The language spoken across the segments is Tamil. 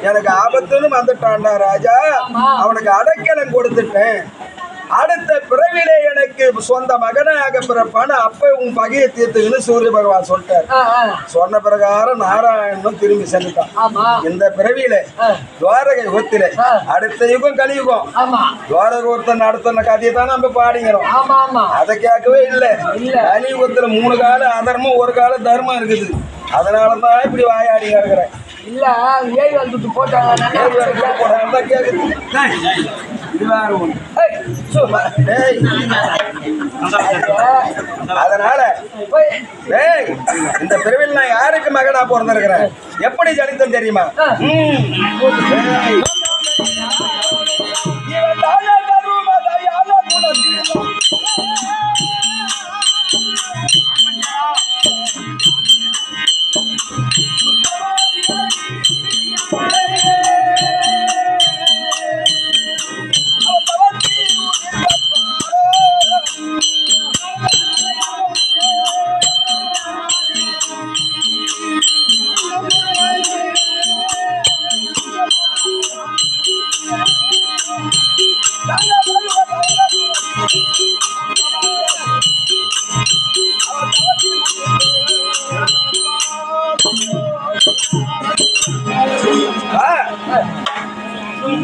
எனக்கு ஆபத்துன்னு வந்துட்டான்டா ராஜா, அவனுக்கு அடைக்கலம் கொடுத்துட்டேன். அடுத்த பிறவிலே எனக்கு சொந்த மகனாக பிறப்பான அப்ப உன் பகையை தீர்த்துக்குன்னு சூரிய பகவான் சொல்லிட்டார். சொன்ன பிரகாரம் நாராயணனும் திரும்பி சென்றுட்டான். இந்த பிறவியில துவாரக யுகத்தில அடுத்த யுகம் கலியுகம். துவாரக யுகத்தை நடத்தின கதையை தான் நம்ம பாடிக்கிறோம். அதை கேட்கவே இல்லை. கலியுகத்துல 3 கால அதர்மம் 1 கால தர்மம் இருக்குது. அதனாலதான் இப்படி வாயாடி கிடக்குறேன். இல்ல ஏறி வந்துட்டு போட்டாங்க அதனால இந்த பிரிவில் நான் யாருக்கு மகனா பிறந்திருக்கிறேன், எப்படி ஜனித்தம் தெரியுமா?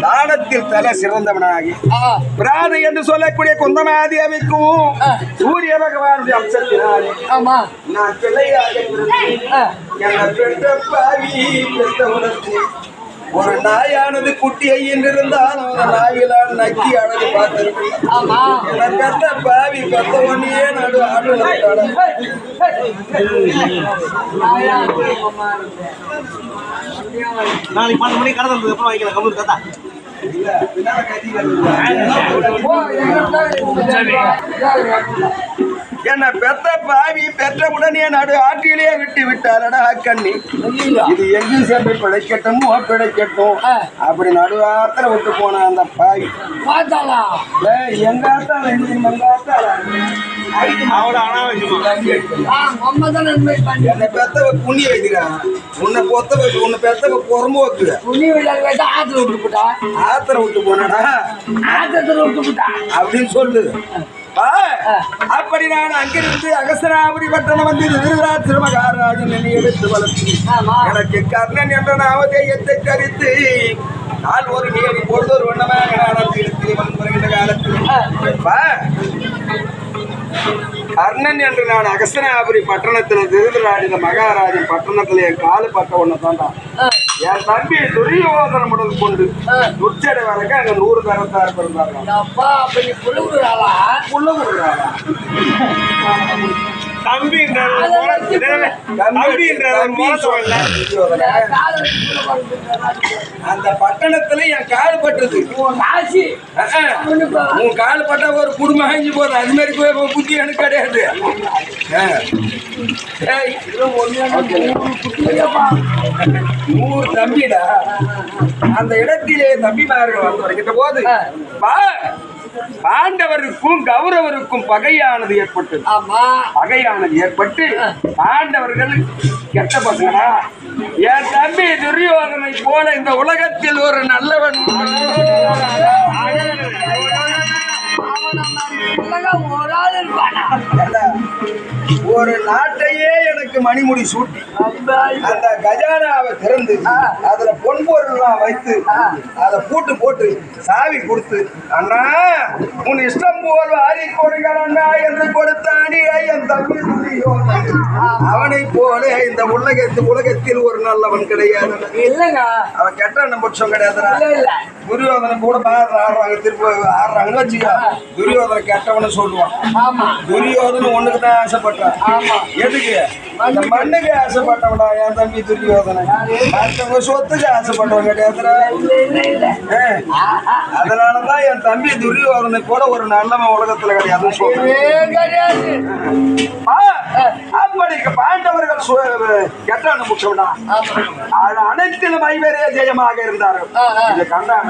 தானத்தில் தலை சிறந்தவனாகி பிராணி என்று சொல்லக்கூடிய குந்தமாதி அமைக்கும் சூரிய பகவானுடைய அம்சத்தினாலே நான் பிள்ளையாக ஒரு நாயானது குட்டியை என்றிருந்தால் அவன் நாயிலால் நக்கி அழகு பார்த்திருக்கேன். பெத்த பாவி பெத்த ஒன்னியே நடு ஆடு நாளைக்கு 12 மணிக்கு கடை தந்ததுக்கு அப்புறம் வைக்கல கம்முன்னு கத்தா என்ன பெத்த பாவி பெற்றவுடனே நடு ஆற்றிலே விட்டு விட்டாரடா கண்ணி. இது எங்கும் சேர்ந்து பிழைக்கட்டும் பிழைக்கட்டும் அப்படி நடு ஆத்திர விட்டு போன அந்த பாவி எங்க ஆத்தால என்ன பெத்தவ புண்ணிய வைக்கிறான். உன்னை உன்னை பெத்தவ பொறம்பு வைக்கிற ஆத்திர விட்டு போனாடா அப்படின்னு சொல்லு. அப்படி நான் அங்கிருந்து அகஸ்தனாபுரி பட்டணம் வந்து திருதராட்சர மகாராஜன் என்னை எடுத்து வளர்த்து எனக்கு கர்ணன் என்ற நாமதேயத்தை தரித்து நான் ஒரு நேரி பொழுது ஒரு வண்ணமாக நான் திருமணம் வருகின்ற காலத்தில் கர்ணன் என்று நான் அகஸ்தனாபுரி பட்டணத்தில் திருதராடின மகாராஜன் பட்டணத்தில் என் காலு பட்ட ஒண்ணு தாண்டா. என் தம்பி துரியோதன முதல் கொண்டு துச்சடை வரைக்கும் அங்க 100 தரத்தார் பிறந்தாங்க. அந்த பட்டணத்துல என் கால் பட்டது. உன் கால் பட்ட ஒரு குடும்பம் அழிஞ்சு போதும். அது மாதிரி புத்தி எனக்கு கிடையாது. 100 தம்பிடா. அந்த இடத்திலே தம்பிமார்கள் வந்து வருகின்ற போது பாண்டவருக்கும் கௌரவருக்கும் பகையானது ஏற்பட்டது. பகையானது ஏற்பட்டு பாண்டவர்கள் கெட்ட பசங்களா, என் தம்பி துரியோதனை போல இந்த உலகத்தில் ஒரு நல்லவன் ஒரு நாட்டையே எனக்கு மணிமுடி சூட்டி அந்த கஜானாவை திறந்து அதுல பொன்பொருள்லாம் வைத்து அதை பூட்டு போட்டு சாவி கொடுத்து, அண்ணா உன் இஷ்டம் போல் வாரி கொடுங்கள் அண்ணா என்று கொடுத்தானே என் தம்பி துரியோதனன். அவனை போல இந்த உலகத்தில் ஒரு நல்லவன் கிடையாது. இல்லங்க அவன் கெட்ட பட்சம் கிடையாதுடா. துரியோதனை கூட ஆடுறாங்க, திருப்பி ஆடுறாங்கன்னு வச்சுக்கோ. துரியோதனை கெட்டவனு சொல்லுவான். துரியோதனை ஒண்ணுக்கு தான் ஆசைப்பட்டான். எதுக்கு? அந்த மண்ணுக்கு ஆசைப்பட்டவனா என் தம்பி துரியோதனை. மற்றவங்க சொத்துக்கு ஆசைப்பட்டவன் கிடையாதுடா. அதனாலதான் என் தம்பி துரியோதனை கூட ஒரு நல்லவன் உலகத்துல கிடையாதுன்னு சொல்றேன். அப்படிக்கு பாண்டவர்கள் கெட்ட அனுபவிச்சவனா அனைத்திலும் ஐவரே ஜெயமாக இருந்தார்கள். இதை கண்டான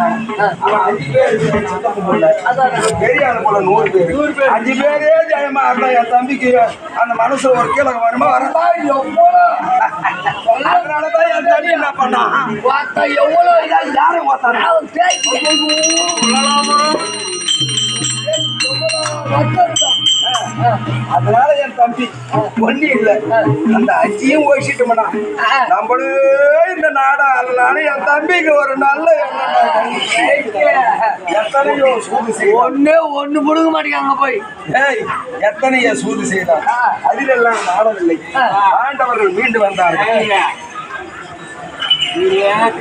அவன் 5 பேர் பெரியாள் போல 100 பேர் 5 பேரே ஜெயமா இருந்தா என் தம்பிக்கு அந்த மனசுல ஒரு கீழே வருமா வர அதனாலதான் என் தம்பி என்ன பண்ணான் எவ்வளவு யாரும் பார்த்தாரு அதனால என் தம்பி ஒண்ணு இல்ல அந்த அஞ்சியும் ஓசிட்டோம்னா நம்மளே இந்த நாடா அல்லனால என் தம்பிக்கு ஒரு நல்ல எத்தனையோ சூது செய்ய ஒண்ணு புடுங்க மாட்டேங்க போய் எத்தனையோ சூது செய்தார் அதிலெல்லாம் நாடவில்லை ஆண்டவர்கள் மீண்டு வந்தார்கள்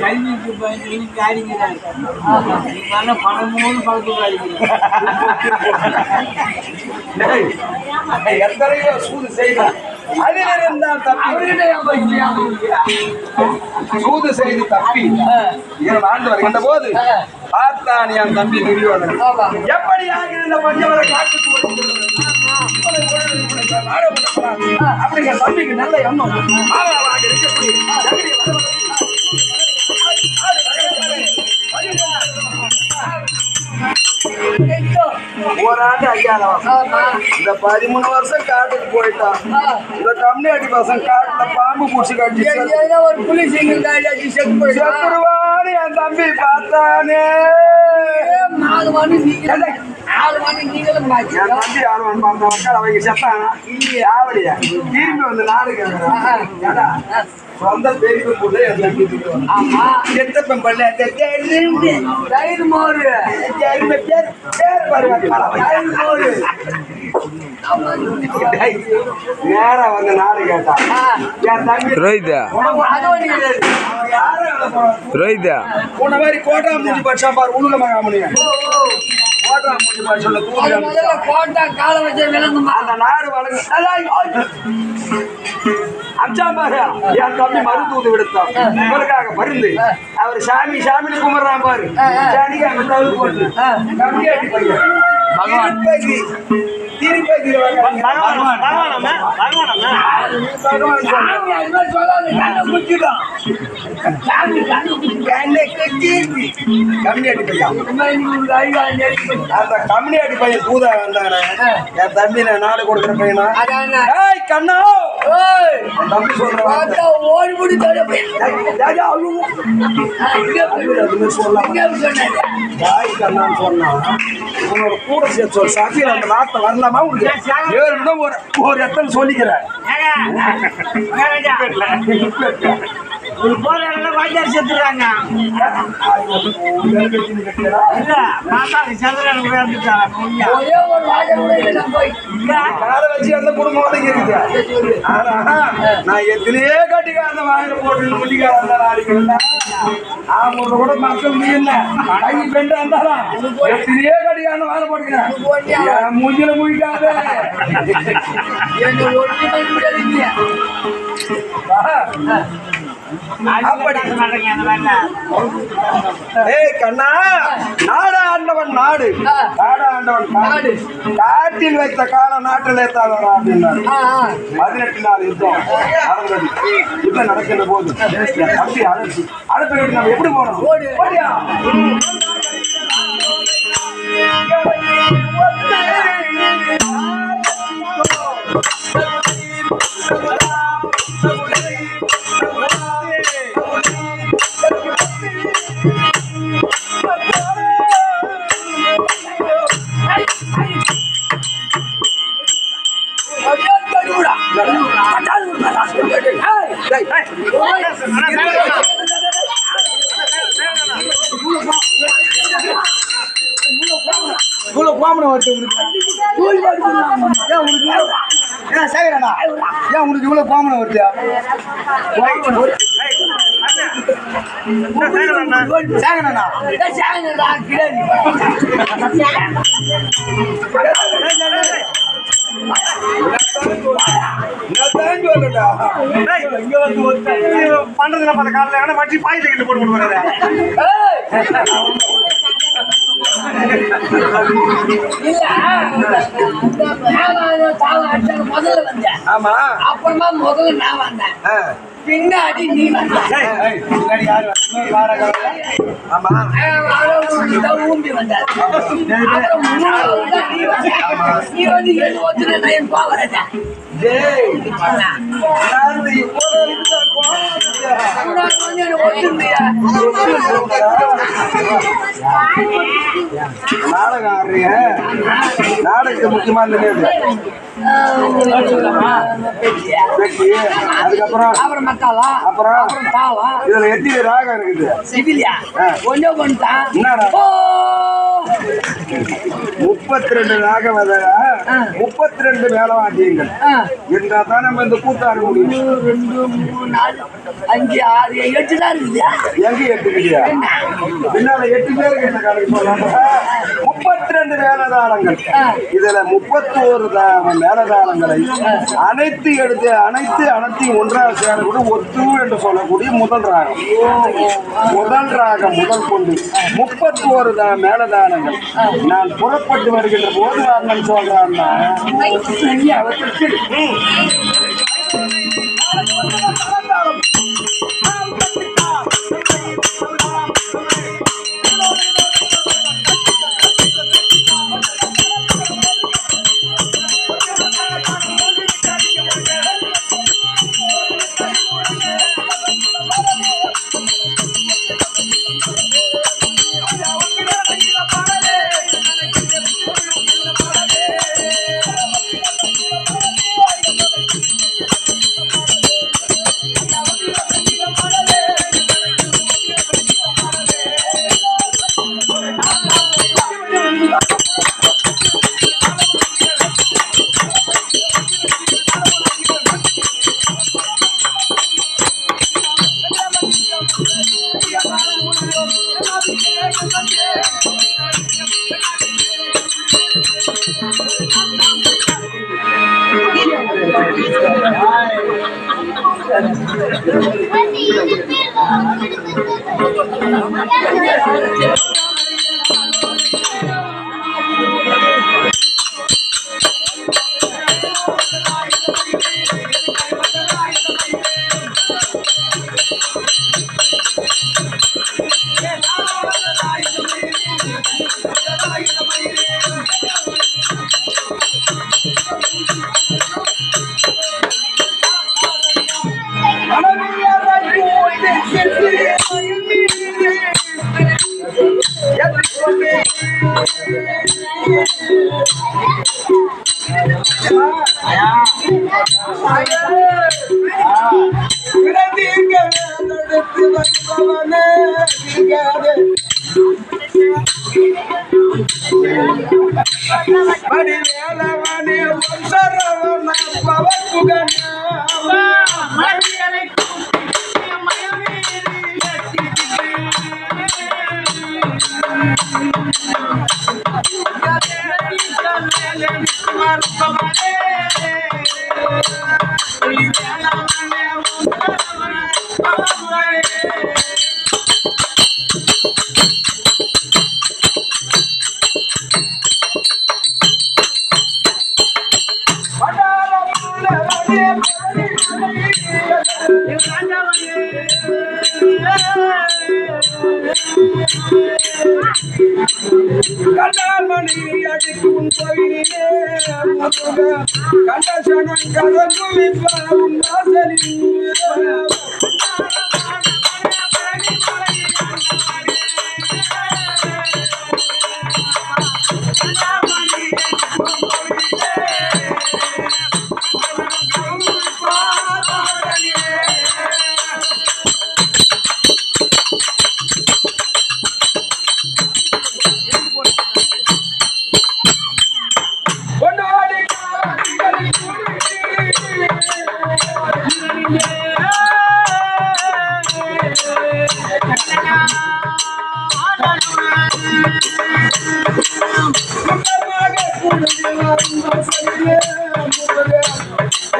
கல்விக்கு பயந்து அடிக்கிறார் பணமோடு பழக்கம் எத்தனையோ சூது செய்தார் அதிலிருந்தான் தப்பி சூது செய்து தப்பி 2 ஆண்டு வருகின்ற போது பார்த்தான் என் தம்பி துரியோதனன் எப்படியாக இந்த பஞ்சவரை காட்டுக்கு அப்படி என் தம்பிக்கு நல்ல எண்ணம் மாமாவாக இருக்கக்கூடிய ஓராண்டு ஐயாயிரம் இந்த 13 வருஷம் காட்டுக்கு போயிட்டான் இந்த கம்யூனிட்டி பசங்க காட்டுல பாம்பு பூச்சி கட்டி ஒரு புலிஸ் செத்துருவான்னு என் தம்பி பார்த்தானே 4 மணி நீங்களும் என் தம்பி 6 மணி பார்த்த மக்கள் அவங்க செத்தானா யாவடியா திரும்பி வந்து நாடு கேட்கறான் சொந்த பெரிய புள்ள என் தம்பி எத்தப்பன் பள்ள தயிர் மோரு பேர் நேரா வந்து நாடு கேட்டான் என் தம்பி ரோஹிதா உன்ன மாதிரி கோட்டா மூஞ்சி பட்சா பாரு உழுக மகாமணியா கோட்டா மூஞ்சி பட்சல கோட்டா கால வச்ச விளங்குமா அந்த நாடு வழங்கு அம்சா பாரு என் தம்பி மருந்து ஊது விடுத்தான் இவருக்காக மருந்து அவர் சாமி சாமின்னு கும்பிடுறான் பாரு சாமிக்காக தவிர போட்டு கம்மியாட்டி பையன் திருப்பதி அந்த கம்யூனிட்டி பையன் தூதா வந்தானே என் தம்பி நாடு கொடுக்குற பையனா கண்ணா தம்பி சொல்றேன் கண்ணான்னு சொன்னா உன்னோட கூட சேர்த்து சத்தியம் அந்த நாட்டை வரலாமா உங்களுக்கு ஒரு எத்தனை சொல்லிக்கிறேன் ஒரு போற வாய்க்கார் செத்துறாங்க ஒரே ஒரு காலை வச்சு அந்த குடும்பம் இருக்குது ஆனா நான் எத்தனையோ கட்டிக்காரந்த வாயில போட்டு முடிக்காரன் ஆடிக்கிறேன் அவங்க கூட மக்கள் முடியல கை பெண்டு வந்தாலும் எத்தனையோ கட்டிக்காரந்த வாயில போட்டுக்கிறேன் மூஞ்சில முடிக்காத கண்ணா நாடு ஆண்டவன் நாடு நாடு ஆண்டவன் நாடு காட்டில் வைத்த கால நாட்டில் ஏத்தாதவரா அப்படின்னாரு 18 நாள் யுத்தம் நடந்தது யுத்தம் நடக்கின்ற போது தம்பி அழைச்சி அடுத்த வீட்டு நம்ம எப்படி போனோம் ஓடியா உனக்கு இவ்வளவு கோமனம் வருது பண்றதுல பல காலையில மாற்றி பாய் செகண்ட் போட்டு போடுவாரு முதல்ல வந்தேன் ஆமா அப்புறமா முதல்ல நான் வந்தேன் பின்னாடி நீ வந்த ஆமா ஊம்பி வந்தார் நீ வந்து 7 வருஷம் நான் பாவரேன் டேய், நான் இப்போ இதுதான் கோவப்படுறியா? நாடகம் ஆடுறிய நாடகத்துக்கு முக்கியமா இருந்தது வெட்டி அதுக்கப்புறம் அப்புறம் மத்தாளா அப்புறம் அப்புறம் தாளம் இதுல எத்தனை ராகம் இருக்குது சிவிலியா கொஞ்சம் பண்ணிட்டான் என்னடா 32 ராகம் 32 மேலவாத்தியங்கள் இருந்தா தான் நம்ம இந்த கூத்தாட முடியும் 1 2 3 4 5 6 7 தான் இருக்குது எங்க 8 கிடையா பின்னால 8 பேர் கிட்ட கணக்கு சொல்றாங்க 32 மேலதாளங்கள் இதுல 31 மேலதாளங்களை அனைத்து எடுத்து அனைத்தையும் ஒன்றாக சேரக்கூடிய ஒத்து என்று சொல்லக்கூடிய முதல் ராகம் முதல் கொண்டு 31 மேலதாளங்கள் நான் புறப்பட்டு வருகின்ற போது வரணும்னு சொல்றான்னா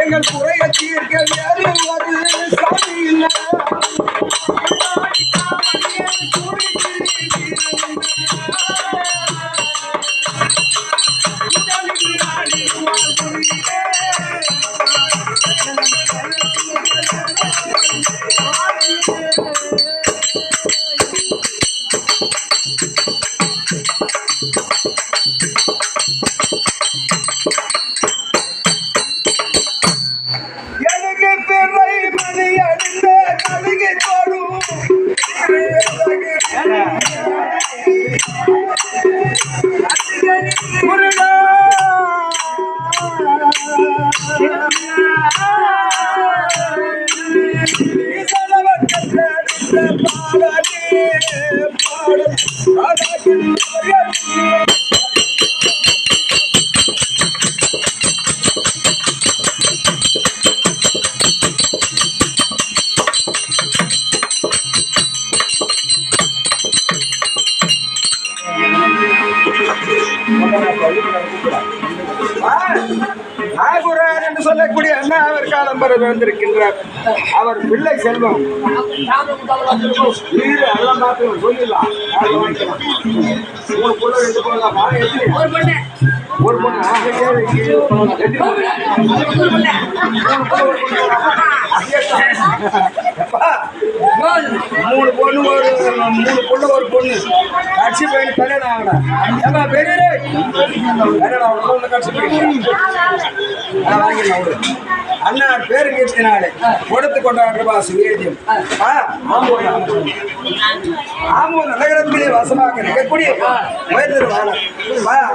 எங்கள் குறைய தீர்க்க சாமி இல்லை பாடல் ராஜாக்கள் ஆகுரார் என்று சொல்லக்கூடிய அண்ணா அவர் காலம் பெற வந்திருக்கின்றார். அவர் பிள்ளை செல்வம் வீடு அதெல்லாம் பார்த்து சொல்லிடலாம். ஒரு பொண்ணு மூணு பொண்ணு ஒரு பொண்ணு கட்சி பையன் கல்யாணம் ஆகணும். ஏமா பெரிய கல்யாணம் ஆகணும் கட்சி பையன் வாங்கிடலாம். அண்ணா பேரு கீர்த்தினாலே கொடுத்து கொண்டாடுறா சுவேதியம். ஆமூர் நகரத்திலே வசமாக இருக்கக்கூடிய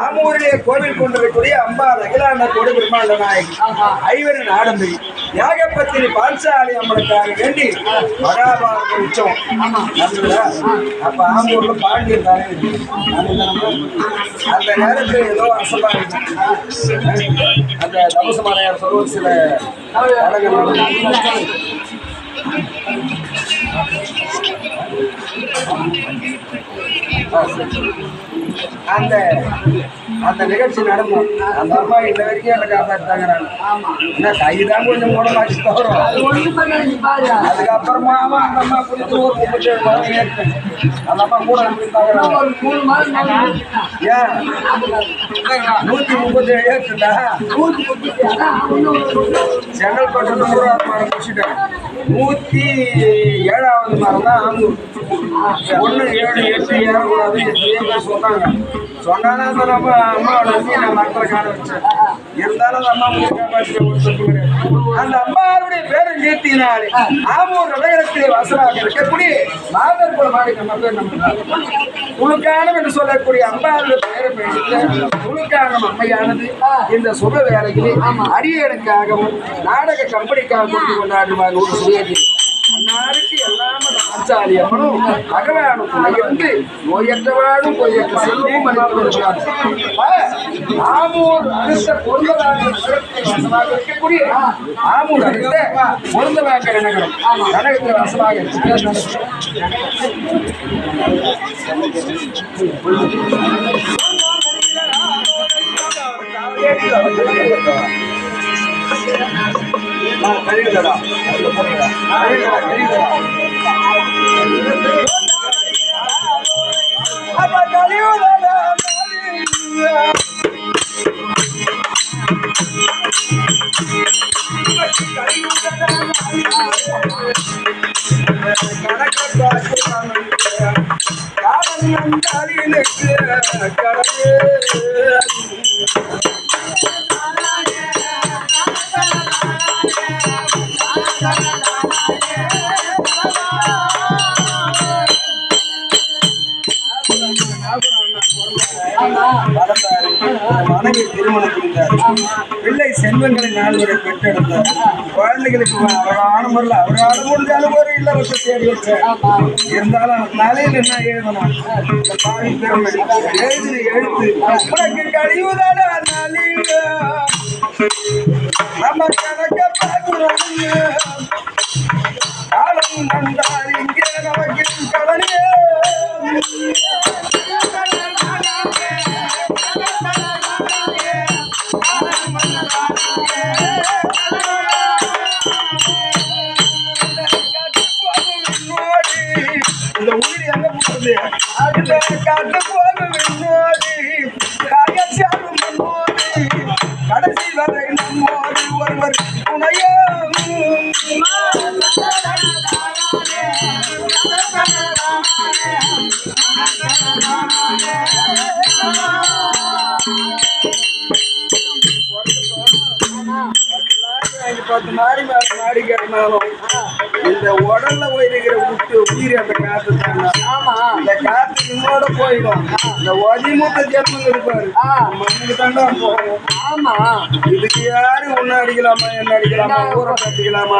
ஆமூரிலே கோவில் கொண்டிருக்கக்கூடிய அம்பாள் அகிலாண்ட கொடு பெருமாள் நாயகி ஐவரின் ஆடம்பரி யாகப்பத்திரி பால்சாலி அம்மனுக்காக வேண்டி மகாபாரத உற்சவம். அப்ப ஆமூர்ல பாண்டியன் தானே அந்த நேரத்தில் ஏதோ அசம்பா அந்த தமசமானையார் சொல்வது சில அந்த அந்த நிகழ்ச்சி நடந்தோம். அந்த அம்மா இந்த வரைக்கும் எனக்கு காப்பாற்றாங்க. நான் கைதான் கொஞ்சம் மூடமாச்சு தவறும். அதுக்கப்புறமா அந்த அம்மா குறித்து ஒரு 37 மாதம் ஏற்பேன். அந்த அம்மா கூட ஏன் 137 ஏற்றுண்டா செங்கல்பட்டு 100வது மரம் முடிச்சுட்டேன். 107வது மரம் தான் ஆம்பூர். 1, 7, 8 ஏறக்கூடாது சொன்னாங்க. சொன்னாலும் அந்த நம்ம அம்மாவோட நான் மக்களை காண வச்சேன். இருந்தாலும் அந்த அம்மா அந்த அம்மாவுடைய பேரை நீட்டினாலே ஆமூர் நகரத்திலே வசமாக இருக்கக்கூடிய மாதர் குலமாடி நம்ம பேர் நம்ம துளுக்கானம் என்று சொல்லக்கூடிய அம்மாவுடைய பெயரை பேசிட்டு துளுக்கானம் அம்மையானது இந்த சுப வேலையிலே அரியனுக்காகவும் நாடக கம்பெனிக்காக கொண்டு கொண்டாடுவாங்க. ஒரு சுயதி அன்னாருக்கு எல்லாம் அந்த பாஞ்சாலி அம்மனும் பகவானும் துணையிருந்து நோயற்றவாழும் பொய்யற்ற செல்வமும் அளித்து ஆமூர் அடுத்த பொருந்தவாக்க இருக்கக்கூடிய ஆமூர் அடுத்த பொருந்தவாக்க நகரம் நகரத்தில் வசமாக கழிவுதடா அப்ப கழிவுதடா மனைவி திருமணம் புரிந்தார். பிள்ளை செல்வங்களை 4 முறை பெற்றெடுத்தார். குழந்தைகளுக்கு அவரான முறையில் அவரான முடிஞ்சாலும் ஒரு இல்லறத்தை தேடி வச்சார். இருந்தாலும் தலையில் என்ன எழுதணும் எழுத்து உனக்கு கழிவுதான நம்ம கணக்க பார்க்கிறோம். காலம் வந்தார் இங்கே நமக்கு கடனே இந்த உயிர் எங்க போகுது? காத்து போகும் கடைசி வரை நம்மோடு ஒருவர் துணையோ பத்து மாடி மேல மாடி கட்டினாலும் இந்த உடல்ல போயிருக்கிற உயிர் அந்த காத்து இந்த காத்து இன்னோட போயிடும். இந்த ஒதிமுட்டை ஜென்மம் இருப்பாரு மண்ணுக்கு தாண்டா போகும். ஆமா இதுக்கு யாரு உன்ன அடிக்கலாமா என்ன அடிக்கலாமா ஊரை கட்டிக்கலாமா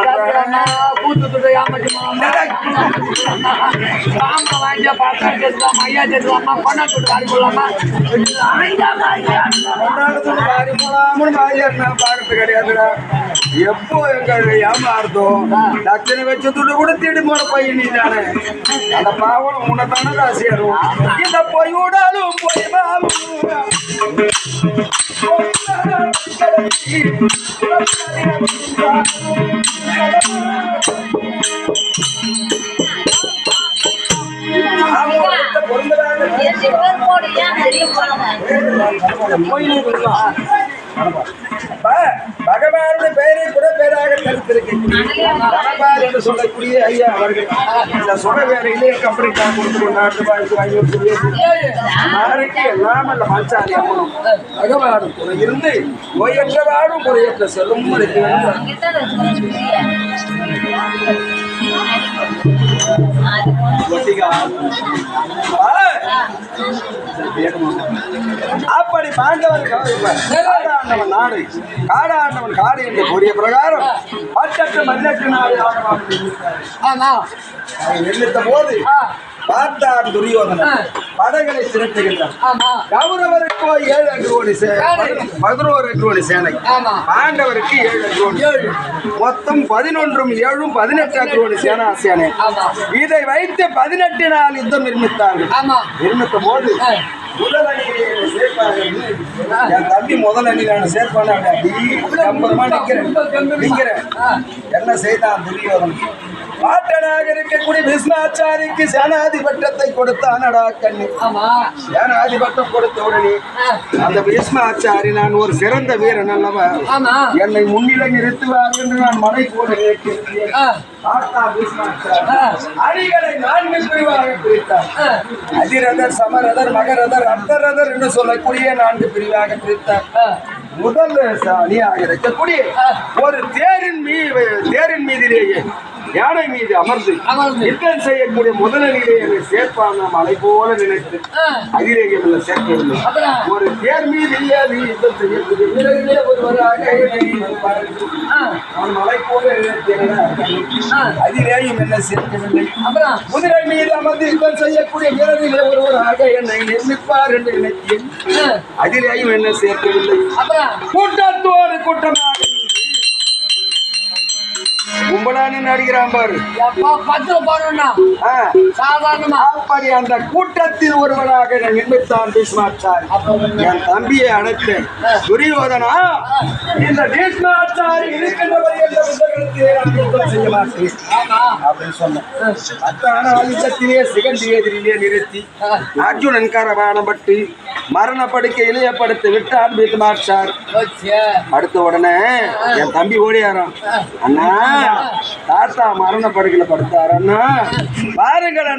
கூத்துட்டு ஏமாற்றுமா பாம்பை வாங்கியா பார்த்தா சேர்த்துலாமா ஐயா சேர்த்துலாமா கொண்டாட்டு வாரி போடலாமா கொண்டாடுறது மாறி போலாமனு மாறியாரு நான் பார்க்கறது கிடையாதுடா. எப்போ எங்க ஏமாறுதோ லட்சணை வச்ச துட்டு கூட தேடி போன பையன் நீ தானே. அந்த பாவம் உனத்தான ராசியாரும் இந்த பொய்யோடாலும் பொய் பகவானுடைய பெயரை கூட பேராக கருத்திருக்கேன். பகவான் என்று சொல்லக்கூடிய ஐயா அவர்கள் இந்த சுக வேலையிலே கம்பெனிக்காக கொடுத்து கொண்டாட்டு யாருக்கு எல்லாம் அல்ல மாச்சாரி அம்மனும் பகவானும் துணை இருந்து நோயற்றவாடும் குறையற்ற செல்லும் அப்படி பாண்டவர் காடாண்டவன் நாடு காடாண்டவன் காடு என்ற கூறிய பிரகாரம் 18 நாடு எண்ணித்த போது பார்த்தார் துரியோதனன் படைகளை திரட்டுகின்றார். கௌரவருக்கோ 7 அக்ரோணி 11 அக்ரோணி சேனை, பாண்டவருக்கு 7 அக்ரோணி, மொத்தம் 11 7 18 அக்ரோணி சேனை. இதை வைத்து 18 நாள் யுத்தம் நிர்மித்தார்கள். நிர்மித்த போது முதல் அணியை சேர்ப்பார்கள். என் தம்பி முதல் அணியிலான சேர்ப்பான நிற்கிறேன். என்ன செய்தான் துரியோதனன்? பாட்டனாக இருக்கக்கூடிய பீஷ்மாச்சாரிக்கு சேனாதிபட்டத்தை கொடுத்தானடா கண்ணி. சேனாதிபட்டம் கொடுத்த உடனே அந்த பீஷ்மாச்சாரி நான் ஒரு சிறந்த வீரன் அல்லவா, என்னை முன்னிலை நிறுத்துவார் என்று நான் மனை போல நினைக்கிறேன். அணிகளை 4 பிரிவாக பிரித்தார். அதிரதர், சமரதர், மகரதர், அர்த்தரதர் என்று சொல்லக்கூடிய 4 பிரிவாக பிரித்தார். முதல் அணியாக இருக்கக்கூடிய ஒரு தேரின் மீதிலேயே யானை மீது அமர்ந்து யுத்தம் செய்யக்கூடிய முதலிலேயே சேர்ப்பான மலை போல நினைத்து அதிலேயே சேர்க்கவில்லை. ஒரு தேர் மீது யுத்தம் செய்யக்கூடிய வீரர்களே ஒருவராக அவன் மலை போல அதிலேயும் என்ன சேர்க்கவில்லை. குதிரை மீது அமர்ந்து யுத்தம் செய்யக்கூடிய வீரர்களே ஒருவராக என்னை நிர்மிப்பார் என்று நினைத்தேன். அதிலேயும் என்ன சேர்க்கவில்லை. கூட்டத்தோடு கூட்டமாக கும்பலான நடிக்கிறான் பாரு. அப்படி அந்த கூட்டத்தில் ஒருவராக நிர்மித்தான் பீஷ்மாச்சாரி. என் தம்பியை அழைத்து துரியோதனா, இந்த பீஷ்மாச்சாரி இருக்கின்றவர் என்ற புத்தகத்தை செய்ய மாட்டேன் அப்படின்னு சொன்னேன். யுத்தத்திலே சிகண்டி எதிரிலே நிறுத்தி அர்ஜுனன் கரவானப்பட்டு மரண படுக்கையிலே படுத்து விட்டான் பீஷ்மாச்சாரி. அடுத்த உடனே என் தம்பி ஓடியாரான். அண்ணா, தாத்தா மரண படுக்கையில படுத்தார். அண்ணா பாருங்கள்.